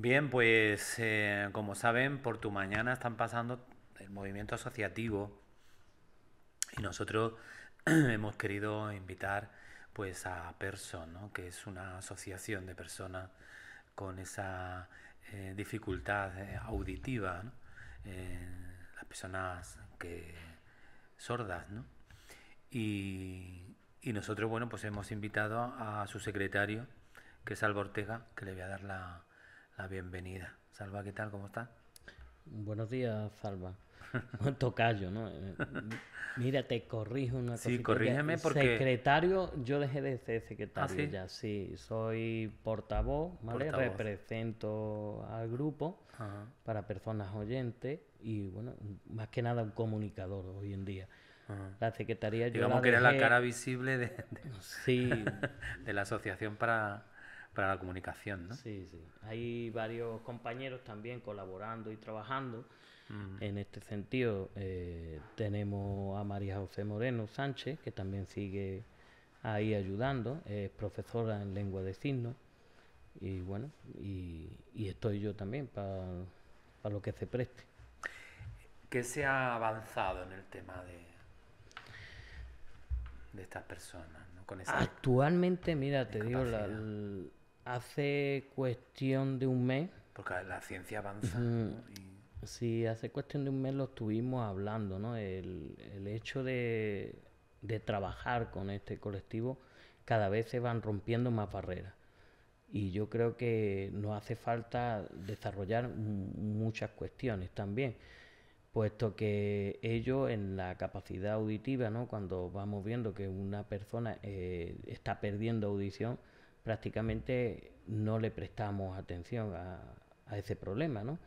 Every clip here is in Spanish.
Bien, pues como saben, por tu mañana están pasando el movimiento asociativo y nosotros hemos querido invitar pues a Person, ¿no? Que es una asociación de personas con esa dificultad auditiva, ¿no? Las personas que sordas, ¿no? Y nosotros, bueno, pues hemos invitado a su secretario, que es Alba Ortega, que le voy a dar la bienvenida. Salva, ¿qué tal? ¿Cómo está? Buenos días, Salva. Tocayo, ¿no? Mira, te corrijo una Sí, cosita. Ya, corrígeme porque... secretario, yo dejé de ser Ah, secretario sí, ya, sí. Soy portavoz, ¿vale? portavoz. Represento al grupo Ajá, para personas oyentes y, bueno, más que nada un comunicador hoy en día. ajá. La secretaría yo la Digamos que eres la cara dejé, visible sí, de la Asociación para la Comunicación, ¿no? sí, sí. Hay varios compañeros también colaborando y trabajando. Mm, En este sentido, tenemos a María José Moreno Sánchez, que también sigue ahí ayudando, es profesora en lengua de signos, y bueno, y estoy yo también para lo que se preste. ¿Qué se ha avanzado en el tema de estas personas, ¿no? Con esa Actualmente, mira, te digo, discapacidad? hace cuestión de un mes, Porque la ciencia avanza, ujú, ¿no? Y sí, hace cuestión de un mes lo estuvimos hablando, ¿no? El hecho de trabajar con este colectivo, cada vez se van rompiendo más barreras. Y yo creo que nos hace falta desarrollar muchas cuestiones también, puesto que ellos en la capacidad auditiva, ¿no? Cuando vamos viendo que una persona está perdiendo audición, prácticamente no le prestamos atención a ese problema, ¿no?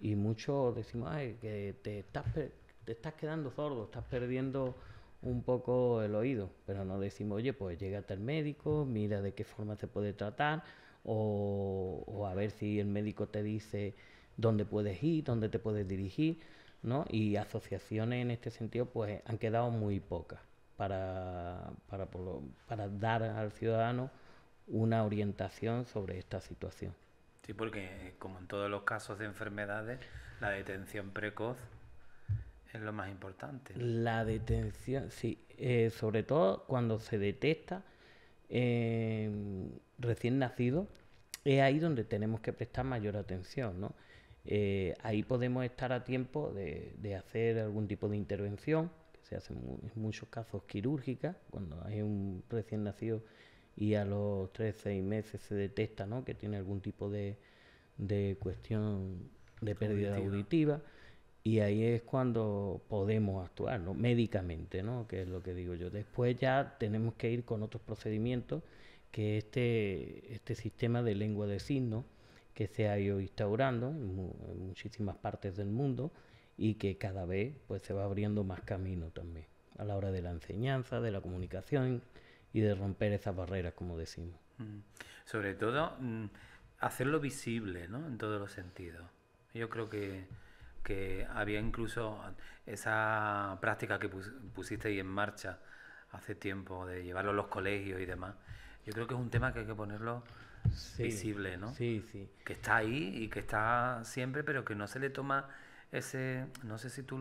Y muchos decimos, ay, que te estás quedando sordo, estás perdiendo un poco el oído, pero no decimos, oye, pues llégate al médico, mira de qué forma se puede tratar, o a ver si el médico te dice dónde puedes ir, dónde te puedes dirigir, ¿no? Y asociaciones en este sentido, pues han quedado muy pocas para dar al ciudadano una orientación sobre esta situación. sí, porque como en todos los casos de enfermedades, la detención precoz es lo más importante, ¿no? La detención, sí, sobre todo cuando se detecta eh, recién nacido, es ahí donde tenemos que prestar mayor atención, ¿no? Ahí podemos estar a tiempo de hacer algún tipo de intervención, que se hace en muchos casos quirúrgica, cuando hay un recién nacido y a los 3 6 meses se detecta, ¿no? Que tiene algún tipo de cuestión de pérdida Auditiva. auditiva y ahí es cuando podemos actuar, ¿no? Médicamente, ¿no? Que es lo que digo yo. Después ya tenemos que ir con otros procedimientos, que este sistema de lengua de signos que se ha ido instaurando en muchísimas partes del mundo y que cada vez pues se va abriendo más camino también a la hora de la enseñanza, de la comunicación y de romper esas barreras, como decimos. Mm. Sobre todo, hacerlo visible, ¿no? En todos los sentidos. Yo creo que había incluso esa práctica que pusiste ahí en marcha hace tiempo de llevarlo a los colegios y demás. Yo creo que es un tema que hay que ponerlo Sí, visible, ¿no? sí, sí. Que está ahí y que está siempre, pero que no se le toma ese, no sé si tú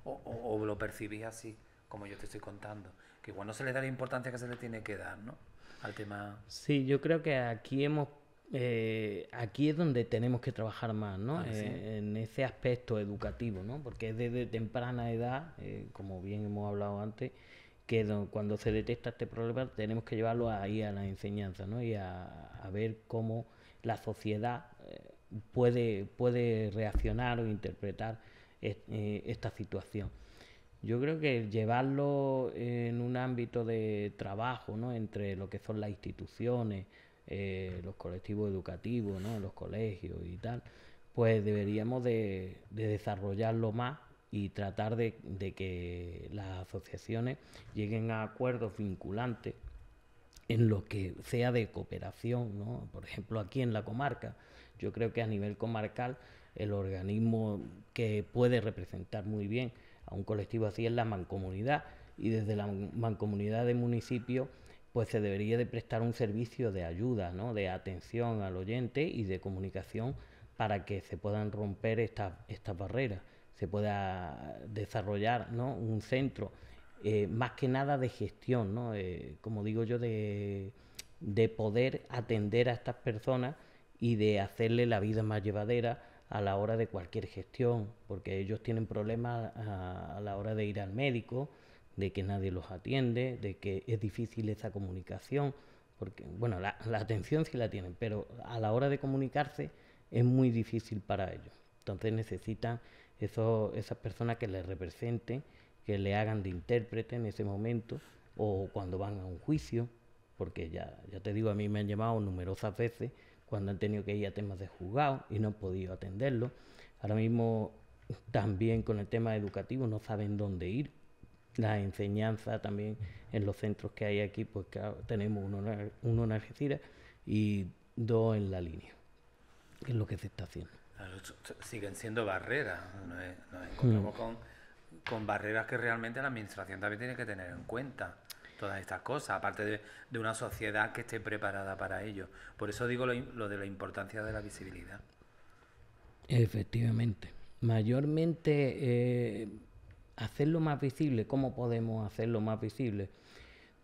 o lo percibís así, como yo te estoy contando, que igual no se le da la importancia que se le tiene que dar, ¿no? Al tema, Sí, yo creo que aquí es donde tenemos que trabajar más, ¿no? ¿a que sí? En ese aspecto educativo, ¿no? Porque es desde temprana edad, como bien hemos hablado antes, que cuando se detecta este problema tenemos que llevarlo ahí a la enseñanza, ¿no? Y a ver cómo la sociedad puede reaccionar o interpretar esta situación. Yo creo que llevarlo en un ámbito de trabajo, ¿no? Entre lo que son las instituciones, los colectivos educativos, ¿no? Los colegios y tal, pues deberíamos de desarrollarlo más y tratar de que las asociaciones lleguen a acuerdos vinculantes en lo que sea de cooperación, ¿no? Por ejemplo, aquí en la comarca, yo creo que a nivel comarcal el organismo que puede representar muy bien a un colectivo así es la mancomunidad y desde la mancomunidad de municipios pues se debería de prestar un servicio de ayuda, ¿no? De atención al oyente y de comunicación para que se puedan romper estas barreras, se pueda desarrollar, ¿no?, un centro, más que nada de gestión, ¿no?, como digo yo, de poder atender a estas personas y de hacerle la vida más llevadera a la hora de cualquier gestión, porque ellos tienen problemas a la hora de ir al médico, de que nadie los atiende, de que es difícil esa comunicación, porque, bueno, la atención sí la tienen, pero a la hora de comunicarse es muy difícil para ellos. Entonces necesitan esas personas que les representen, que le hagan de intérprete en ese momento, o cuando van a un juicio, porque ya te digo, a mí me han llamado numerosas veces cuando han tenido que ir a temas de juzgado y no han podido atenderlo. Ahora mismo también con el tema educativo no saben dónde ir. La enseñanza también en los centros que hay aquí, pues claro, tenemos uno en Algeciras y dos en La Línea, que es lo que se está haciendo. Claro, siguen siendo barreras, nos encontramos con barreras que realmente la administración también tiene que tener en cuenta. Todas estas cosas, aparte de una sociedad que esté preparada para ello. Por eso digo lo de la importancia de la visibilidad. Efectivamente. Mayormente hacerlo más visible. ¿Cómo podemos hacerlo más visible?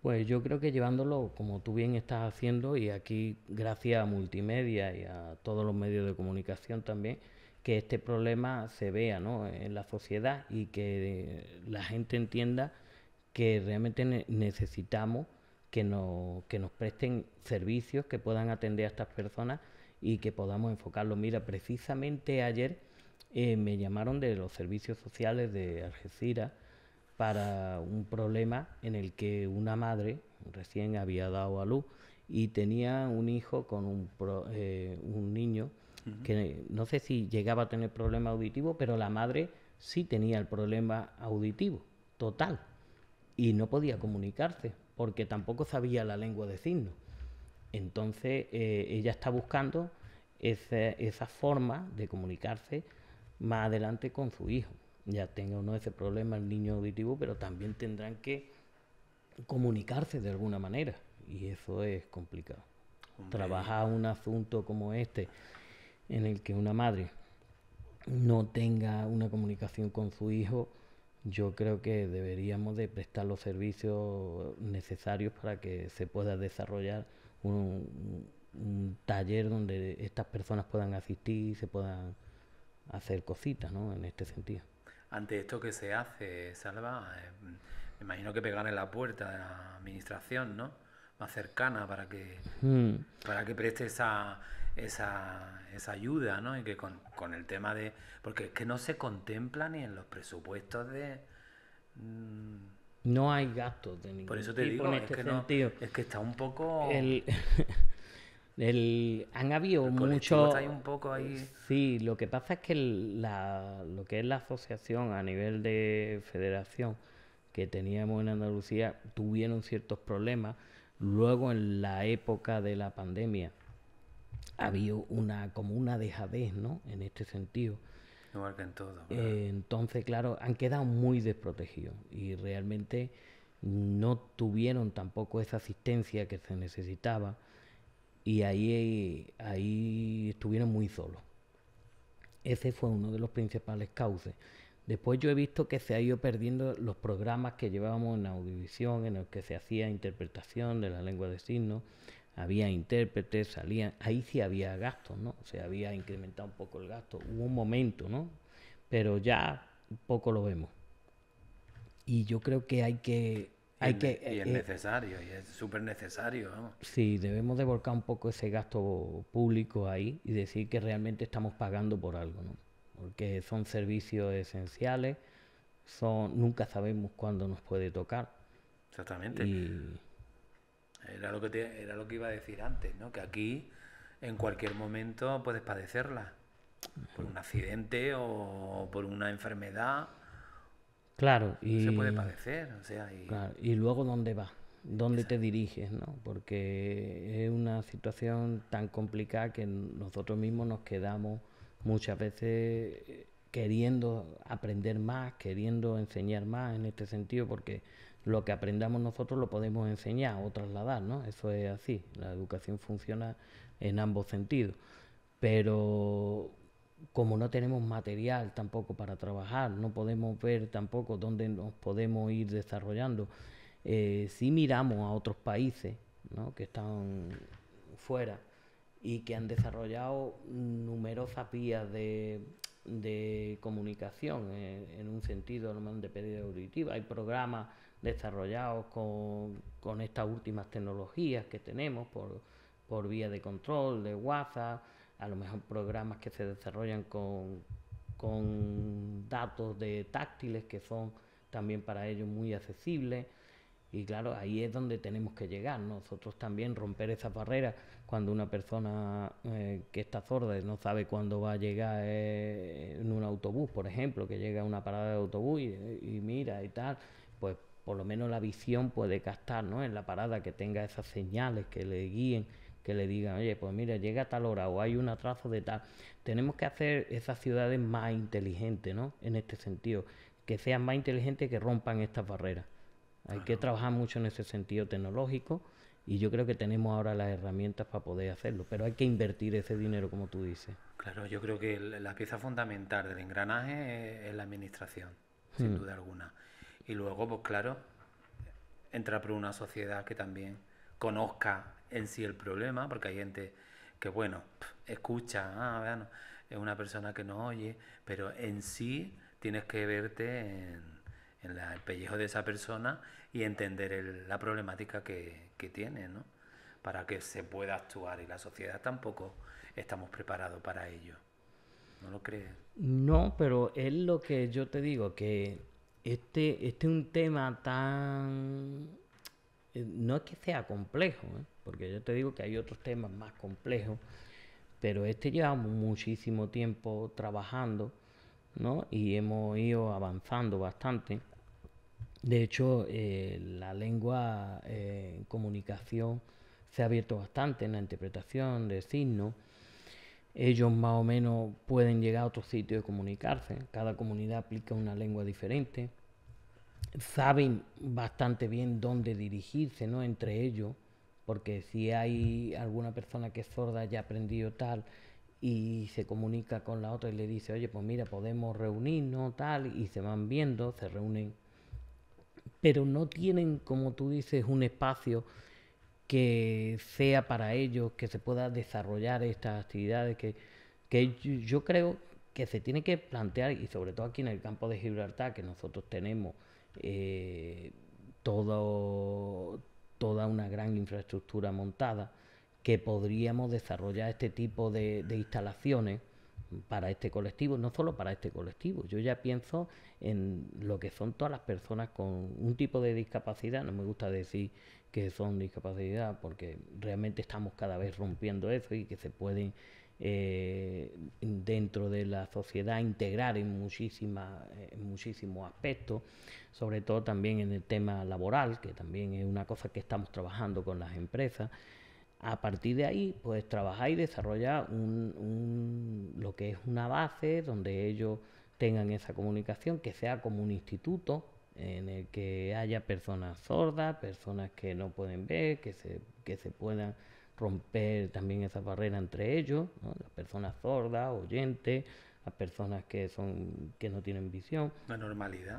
Pues yo creo que llevándolo como tú bien estás haciendo, y aquí gracias a multimedia y a todos los medios de comunicación también, que este problema se vea, ¿no?, en la sociedad, y que la gente entienda que realmente necesitamos que nos presten servicios que puedan atender a estas personas y que podamos enfocarlo. Mira, precisamente ayer me llamaron de los servicios sociales de Algeciras para un problema en el que una madre recién había dado a luz y tenía un hijo con un niño que no sé si llegaba a tener problema auditivo, pero la madre sí tenía el problema auditivo total y no podía comunicarse porque tampoco sabía la lengua de signos. Entonces ella está buscando esa forma de comunicarse más adelante con su hijo. Ya tenga o no ese problema el niño auditivo, pero también tendrán que comunicarse de alguna manera, y eso es complicado. Trabajar un asunto como este, en el que una madre no tenga una comunicación con su hijo, yo creo que deberíamos de prestar los servicios necesarios para que se pueda desarrollar un taller donde estas personas puedan asistir y se puedan hacer cositas, ¿no?, en este sentido. Ante esto que se hace, Salva, me imagino que pegar en la puerta de la administración, ¿no?, más cercana para que preste esa ayuda, ¿no? Y que con el tema de... Porque es que no se contempla ni en los presupuestos de... No hay gastos de ningún Por eso te tipo digo, en este sentido. Es que está un poco... Han habido muchos... muchos... Está ahí un poco ahí... Sí, lo que pasa es que lo que es la asociación a nivel de federación que teníamos en Andalucía tuvieron ciertos problemas. Luego, en la época de la pandemia, había como una dejadez, ¿no?, en este sentido. Igual que en todo. Entonces, claro, han quedado muy desprotegidos y realmente no tuvieron tampoco esa asistencia que se necesitaba, y ahí estuvieron muy solos. Ese fue uno de los principales cauces. Después yo he visto que se ha ido perdiendo los programas que llevábamos en audiovisión, en los que se hacía interpretación de la lengua de signos, había intérpretes, salían, ahí sí había gastos, ¿no? O sea, había incrementado un poco el gasto, hubo un momento, ¿no? Pero ya poco lo vemos. Y yo creo que hay que... Y es necesario, y es súper necesario, vamos. Sí, debemos de volcar un poco ese gasto público ahí y decir que realmente estamos pagando por algo, ¿no? Porque son servicios esenciales, nunca sabemos cuándo nos puede tocar. Exactamente. Era lo que iba a decir antes, ¿no? Que aquí en cualquier momento puedes padecerla por un accidente o por una enfermedad. Claro, se puede padecer, o sea, claro, y luego ¿dónde vas? ¿Dónde te diriges, no? Porque es una situación tan complicada que nosotros mismos nos quedamos muchas veces queriendo aprender más, queriendo enseñar más en este sentido, porque lo que aprendamos nosotros lo podemos enseñar o trasladar, ¿no? Eso es así, la educación funciona en ambos sentidos. Pero como no tenemos material tampoco para trabajar, no podemos ver tampoco dónde nos podemos ir desarrollando, sí miramos a otros países, ¿no?, que están fuera y que han desarrollado numerosas vías de comunicación en un sentido a lo mejor de pérdida auditiva. Hay programas desarrollados con estas últimas tecnologías que tenemos por vía de control, de WhatsApp, a lo mejor programas que se desarrollan con datos de táctiles que son también para ellos muy accesibles. Y claro, ahí es donde tenemos que llegar, ¿no? Nosotros también romper esas barreras cuando una persona que está sorda y no sabe cuándo va a llegar en un autobús, por ejemplo, que llega a una parada de autobús y mira y tal, pues por lo menos la visión puede captar, ¿no?, en la parada, que tenga esas señales que le guíen, que le digan, oye, pues mira, llega a tal hora o hay un atraso de tal. Tenemos que hacer esas ciudades más inteligentes, ¿no?, en este sentido, que sean más inteligentes, que rompan estas barreras. Hay que Claro, trabajar mucho en ese sentido tecnológico y yo creo que tenemos ahora las herramientas para poder hacerlo, pero hay que invertir ese dinero, como tú dices. claro, yo creo que la pieza fundamental del engranaje es la administración, sin Hmm. duda alguna. Y luego, pues claro, entrar por una sociedad que también conozca en sí el problema, porque hay gente que, bueno, escucha, bueno, es una persona que no oye, pero en sí tienes que verte en el pellejo de esa persona y entender la problemática que tiene, ¿no? Para que se pueda actuar. Y la sociedad tampoco estamos preparados para ello. ¿No lo crees? No, pero es lo que yo te digo, que este es un tema tan... no es que sea complejo, ¿eh? Porque yo te digo que hay otros temas más complejos, pero este llevamos muchísimo tiempo trabajando, ¿no? Y hemos ido avanzando bastante. De hecho, la lengua en comunicación se ha abierto bastante en la interpretación de signos. Ellos más o menos pueden llegar a otros sitios de comunicarse. Cada comunidad aplica una lengua diferente. Saben bastante bien dónde dirigirse, ¿no?, entre ellos, porque si hay alguna persona que es sorda, ya ha aprendido tal, y se comunica con la otra y le dice, oye, pues mira, podemos reunirnos, tal, y se van viendo, se reúnen, pero no tienen, como tú dices, un espacio que sea para ellos, que se pueda desarrollar estas actividades, que yo creo que se tiene que plantear, y sobre todo aquí en el campo de Gibraltar, que nosotros tenemos eh, todo, toda una gran infraestructura montada, que podríamos desarrollar este tipo de instalaciones para este colectivo, no solo para este colectivo, yo ya pienso en lo que son todas las personas con un tipo de discapacidad, no me gusta decir que son discapacidad porque realmente estamos cada vez rompiendo eso y que se pueden dentro de la sociedad integrar en muchísimos aspectos, sobre todo también en el tema laboral, que también es una cosa que estamos trabajando con las empresas. A partir de ahí, pues trabajar y desarrollar lo que es una base donde ellos tengan esa comunicación, que sea como un instituto en el que haya personas sordas, personas que no pueden ver, que se puedan romper también esa barrera entre ellos, ¿no?, las personas sordas, oyentes, las personas que no tienen visión. La normalidad.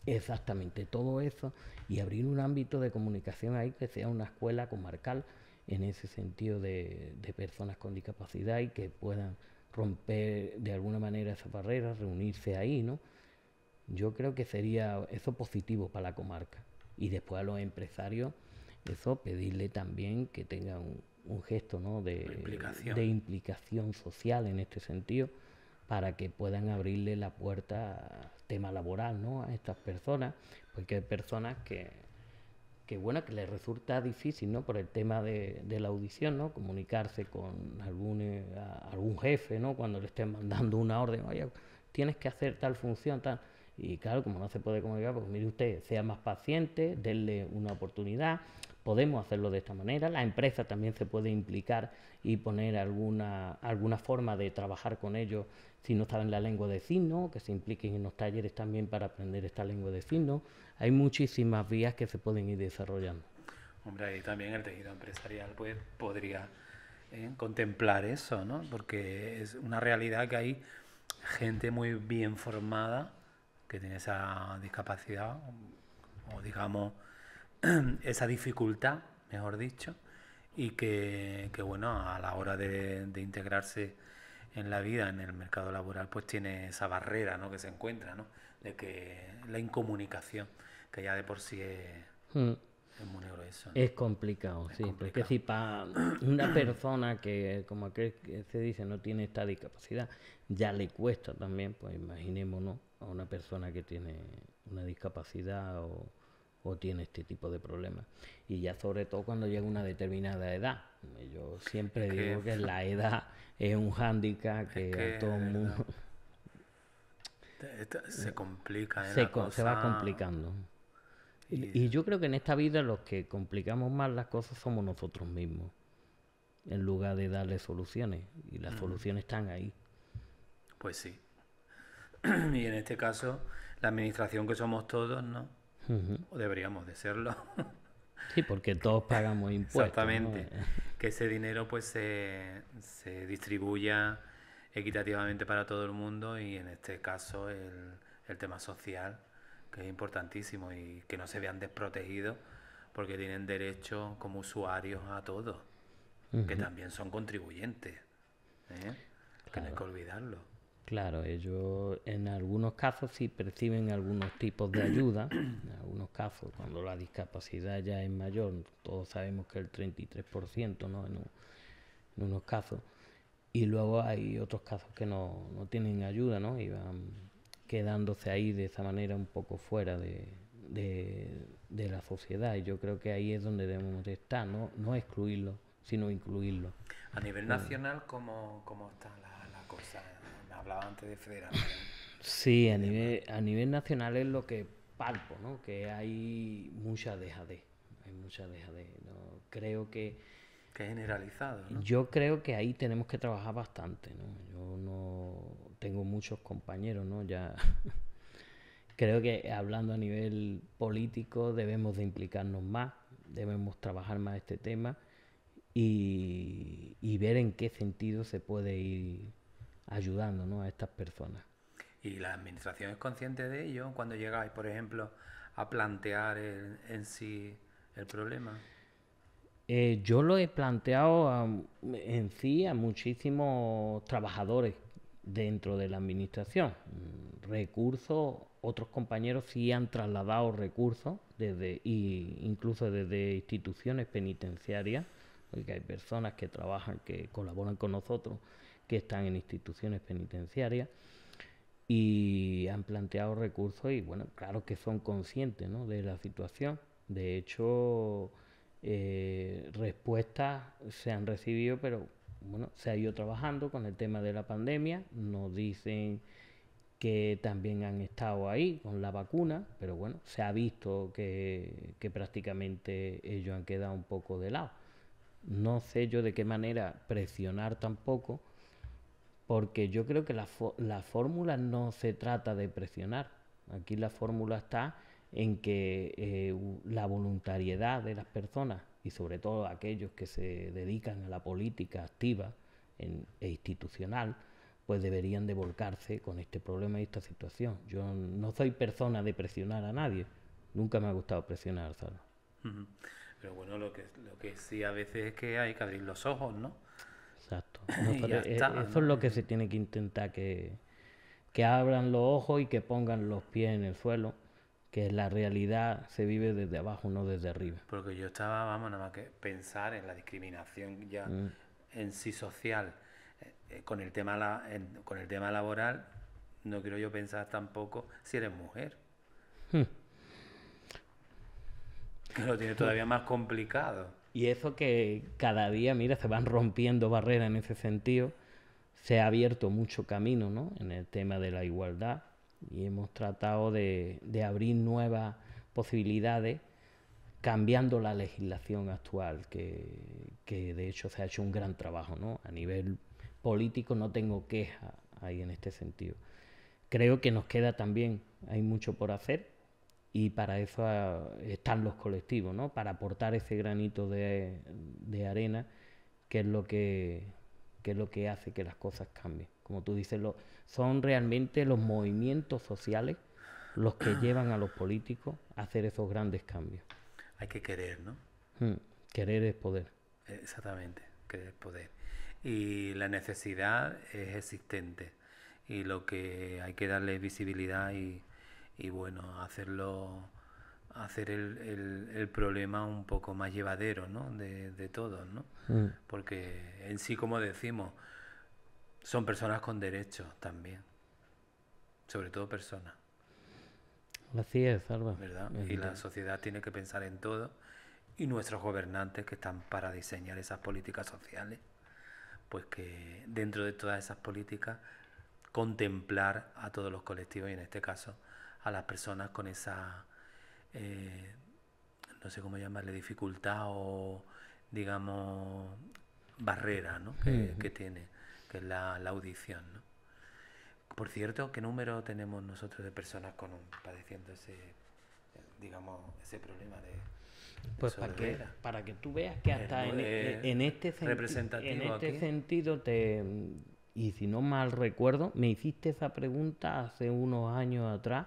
Exactamente, todo eso, y abrir un ámbito de comunicación ahí que sea una escuela comarcal en ese sentido de personas con discapacidad y que puedan romper de alguna manera esas barreras, reunirse ahí, ¿no? Yo creo que sería eso positivo para la comarca. Y después a los empresarios, eso pedirle también que tengan un gesto, ¿no?, La de implicación. implicación social en este sentido, para que puedan abrirle la puerta al tema laboral, ¿no?, a estas personas, porque hay personas que bueno, que les resulta difícil, ¿no?, por el tema de la audición, ¿no?, comunicarse con algún jefe, ¿no?, cuando le estén mandando una orden, oye, tienes que hacer tal función, tal. Y claro, como no se puede comunicar, pues mire usted, sea más paciente, denle una oportunidad, podemos hacerlo de esta manera. La empresa también se puede implicar y poner alguna forma de trabajar con ellos si no saben la lengua de signos, que se impliquen en los talleres también para aprender esta lengua de signos. Hay muchísimas vías que se pueden ir desarrollando. Hombre, ahí también el tejido empresarial pues podría contemplar eso, ¿no? Porque es una realidad que hay gente muy bien formada que tiene esa discapacidad o digamos esa dificultad, mejor dicho, y que bueno, a la hora de integrarse en la vida, en el mercado laboral, pues tiene esa barrera, ¿no? Que se encuentra, ¿no? De que la incomunicación, que ya de por sí Mm. es muy grueso, ¿no? Es complicado, Es sí, porque complicado. si para una persona que, como aquel que se dice, no tiene esta discapacidad, ya le cuesta también, pues imaginémonos a una persona que tiene una discapacidad o tiene este tipo de problemas. Y ya sobre todo cuando llega una determinada edad. Yo Es siempre que, digo que la edad es un hándicap es que a que todo de el verdad, mundo se complica, ¿eh? La se va cosa. complicando. Y Y yo creo que en esta vida los que complicamos más las cosas somos nosotros mismos, en lugar de darle soluciones. Y las soluciones están ahí. pues sí. Y en este caso, la administración que somos todos, ¿no? Ujú. O deberíamos de serlo. Sí, porque todos pagamos impuestos, ¿no? Exactamente. Que ese dinero pues se distribuya equitativamente para todo el mundo y en este caso el tema social, que es importantísimo y que no se vean desprotegidos porque tienen derecho como usuarios a todo, que Ujú. también son contribuyentes, ¿eh? Que no hay Claro, que olvidarlo. claro, ellos en algunos casos sí perciben algunos tipos de ayuda. En algunos casos, cuando la discapacidad ya es mayor, todos sabemos que el 33%, ¿no? En unos casos. Y luego hay otros casos que no tienen ayuda, ¿no? Y van quedándose ahí de esa manera un poco fuera de la sociedad. Y yo creo que ahí es donde debemos de estar, no excluirlo, sino incluirlo. A nivel nacional, ¿cómo está la cosa? Me hablaba antes de federación Sí, y demás. a nivel nacional es lo que palpo, ¿no? Que hay mucha dejadez, hay mucha dejadez, ¿no? Que es generalizado, ¿no? Yo creo que ahí tenemos que trabajar bastante, ¿no? Yo no tengo muchos compañeros, ¿no? Ya creo que hablando a nivel político debemos de implicarnos más, debemos trabajar más este tema y ver en qué sentido se puede ir ayudando, ¿no? A estas personas. Y la administración es consciente de ello cuando llegáis, por ejemplo, a plantear en sí el problema. Yo lo he planteado en sí a muchísimos trabajadores dentro de la administración. Recursos, otros compañeros sí han trasladado recursos incluso desde instituciones penitenciarias, porque hay personas que trabajan, que colaboran con nosotros, que están en instituciones penitenciarias y han planteado recursos y bueno, claro que son conscientes, ¿no? De la situación. De hecho, respuestas se han recibido, pero bueno, se ha ido trabajando con el tema de la pandemia. Nos dicen que también han estado ahí con la vacuna, pero bueno, se ha visto que prácticamente ellos han quedado un poco de lado. No sé yo de qué manera presionar tampoco, porque yo creo que la fórmula no se trata de presionar. Aquí la fórmula está en que la voluntariedad de las personas y sobre todo aquellos que se dedican a la política activa e institucional, pues deberían de volcarse con este problema y esta situación. Yo no soy persona de presionar a nadie, nunca me ha gustado presionar, ¿sabes? Ujú. Pero bueno, lo que sí a veces es que hay que abrir los ojos, ¿no? Exacto. Y ya está, Eso es ¿no? lo que se tiene que intentar, que abran los ojos y que pongan los pies en el suelo, que la realidad se vive desde abajo, no desde arriba. Porque yo estaba, vamos, nada más que pensar en la discriminación ya Mm. en sí social con el tema con el tema laboral, no quiero yo pensar tampoco si eres mujer, que lo tiene todavía más complicado. Y eso que cada día, mira, se van rompiendo barreras en ese sentido, se ha abierto mucho camino, ¿no? En el tema de la igualdad y hemos tratado de abrir nuevas posibilidades cambiando la legislación actual, que de hecho se ha hecho un gran trabajo, ¿no? A nivel político no tengo queja ahí en este sentido. Creo que nos queda también, hay mucho por hacer y para eso están los colectivos, ¿no? Para aportar ese granito de arena qué es lo que hace que las cosas cambien. Como tú dices, son realmente los movimientos sociales los que llevan a los políticos a hacer esos grandes cambios. Hay que querer, ¿no? Querer es poder. Exactamente, querer es poder. Y la necesidad es existente. Y lo que hay que darle visibilidad y bueno, hacer el problema un poco más llevadero, ¿no? De todos, ¿no? Porque en sí, como decimos, son personas con derechos también. Sobre todo personas. Así es, Salva. ¿Verdad? Y la sociedad tiene que pensar en todo. Y nuestros gobernantes que están para diseñar esas políticas sociales, pues que dentro de todas esas políticas contemplar a todos los colectivos y en este caso a las personas con esa, no sé cómo llamarle, dificultad o digamos barrera, ¿no? que tiene, que es la audición, ¿no? Por cierto, ¿qué número tenemos nosotros de personas padeciendo ese, digamos, ese problema de pues para que tú veas que hasta en este sentido y si no mal recuerdo, me hiciste esa pregunta hace unos años atrás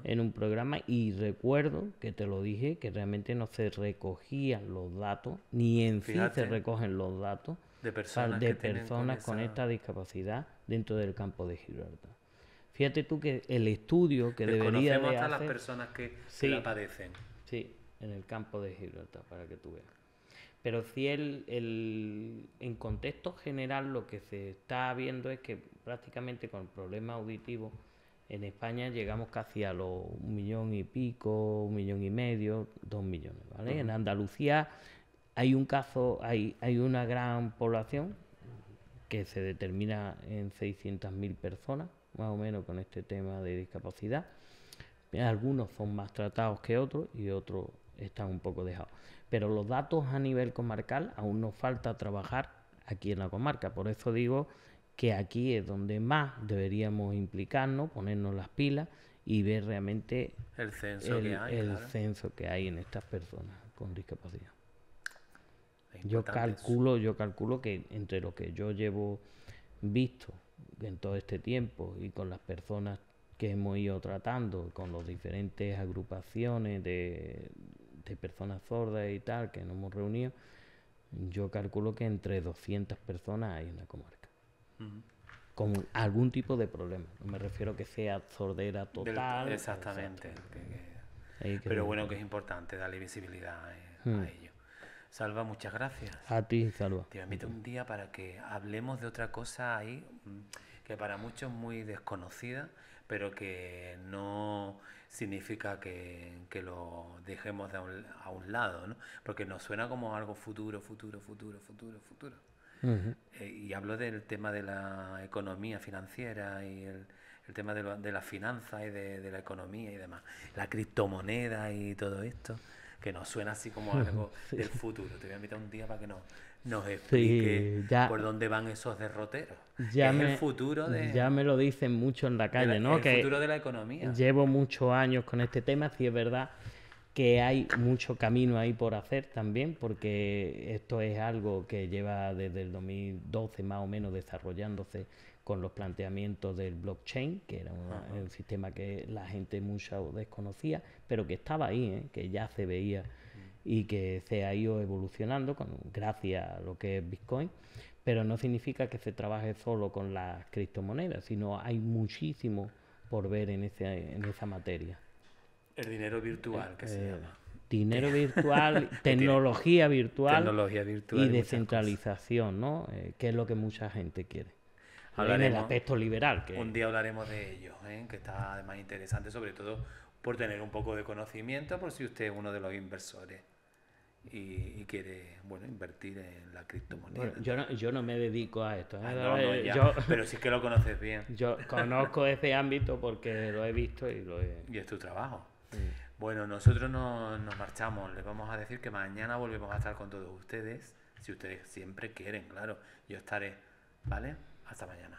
en un programa y recuerdo que te lo dije, que realmente no se recogían los datos, ni en sí se recogen los datos de personas, con esta discapacidad dentro del campo de Gibraltar. Fíjate tú que el estudio que debería de hasta hacer... las personas que la padecen. Sí, en el campo de Gibraltar, para que tú veas. Pero sí en contexto general lo que se está viendo es que prácticamente con el problema auditivo en España llegamos casi a los 1 millón y pico, 1,5 millones, 2 millones, ¿vale? En Andalucía hay un caso, hay una gran población que se determina en 600.000 personas, más o menos, con este tema de discapacidad. Algunos son más tratados que otros y otros están un poco dejados. Pero los datos a nivel comarcal aún nos falta trabajar aquí en la comarca. Por eso digo que aquí es donde más deberíamos implicarnos, ponernos las pilas y ver realmente el censo que hay en estas personas con discapacidad. Yo calculo que entre lo que yo llevo visto en todo este tiempo y con las personas que hemos ido tratando, con las diferentes agrupaciones de personas sordas y tal que nos hemos reunido, yo calculo que entre 200 personas hay en la comarca con algún tipo de problema. No me refiero que sea sordera total. Exactamente. Pero bueno, que es importante darle visibilidad a ello. Salva, muchas gracias. A ti, Salva. Te invito un día para que hablemos de otra cosa ahí que para muchos es muy desconocida, pero que no significa que lo dejemos a un lado, ¿no? Porque nos suena como algo futuro. Y hablo del tema de la economía financiera y el tema de la finanza y de la economía y demás. La criptomoneda y todo esto, que nos suena así como algo del futuro. Te voy a invitar un día para que nos explique por dónde van esos derroteros. El futuro ya me lo dicen mucho en la calle, ¿no? El futuro de la economía. Llevo muchos años con este tema, sí es verdad que hay mucho camino ahí por hacer también, porque esto es algo que lleva desde el 2012 más o menos desarrollándose con los planteamientos del blockchain, que era un sistema que la gente mucho desconocía, pero que estaba ahí, que ya se veía y que se ha ido evolucionando gracias a lo que es Bitcoin, pero no significa que se trabaje solo con las criptomonedas, sino hay muchísimo por ver en esa materia. El dinero virtual, que se llama. Dinero virtual, tecnología virtual y descentralización, ¿no? Que es lo que mucha gente quiere. En el aspecto liberal. Un día hablaremos de ello, que está además interesante, sobre todo por tener un poco de conocimiento, por si usted es uno de los inversores y quiere, bueno, invertir en la criptomoneda. Bueno, yo no me dedico a esto. Pero sí que lo conoces bien. Yo conozco ese ámbito porque lo he visto y Y es tu trabajo. Bueno, nosotros nos marchamos. Les vamos a decir que mañana volvemos a estar con todos ustedes. Si ustedes siempre quieren, claro. Yo estaré. ¿Vale? Hasta mañana.